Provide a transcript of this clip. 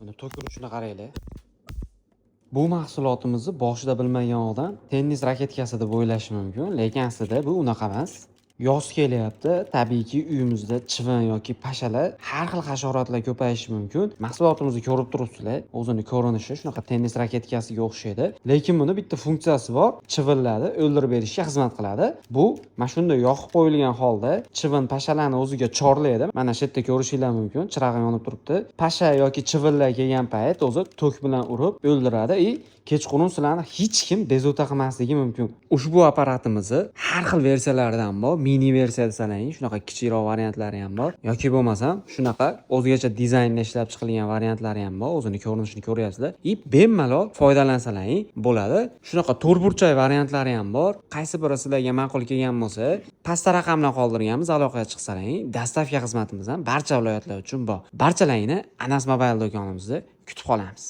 Mana to'kiruvchini qaranglar. Bu mahsulotimizni boshida bilmagan odam tennis raketkasi deb o'ylashi mumkin, lekin aslida bu unaqa emas. Yoz kelyapti, tabiiyki uyimizda chivin yoki pashalar, har xil hasharotlar ko'payishi mumkin. Mahsulotimizni ko'rib turibsizlar, o'zini ko'rinishi shunaqa tennis raketkasiga o'xshaydi, lekin buni bitta funksiyasi bor, chivinlarni o'ldirib berishga xizmat qiladi. Bu mana shunday yoqib qo'yilgan holda chivin pashalarni o'ziga chorlaydi. Mana shu yerda ko'rishinglar mumkin, chirog'i yonib turibdi. Pasha yoki chivinlar kelgan payt o'zi tok bilan urib o'ldiradi. Kechqurun sizlarni hech kim bezovta qilmasligi mumkin. Ushbu apparatimizni har xil versiyalaridan bor, mini versiya desalang, shunaqa kichikroq variantlari ham bor, yoki bo'lmasam shunaqa o'zgacha dizaynda ishlab chiqilgan variantlari ham bor. O'zini ko'rinishini ko'ryapsizlar. Bemalol foydalansalaring bo'ladi. Shunaqa to'rtburchak variantlari ham bor. Qaysi biri sizlarga ma'qul kelgan bo'lsa, pastda raqamlar qoldirganmiz, aloqaga chiqsalaring. Dastavka xizmatimiz ham barcha viloyatlar uchun bor. Barchalaringni Anas Mobile do'konimizda kutib qolamiz.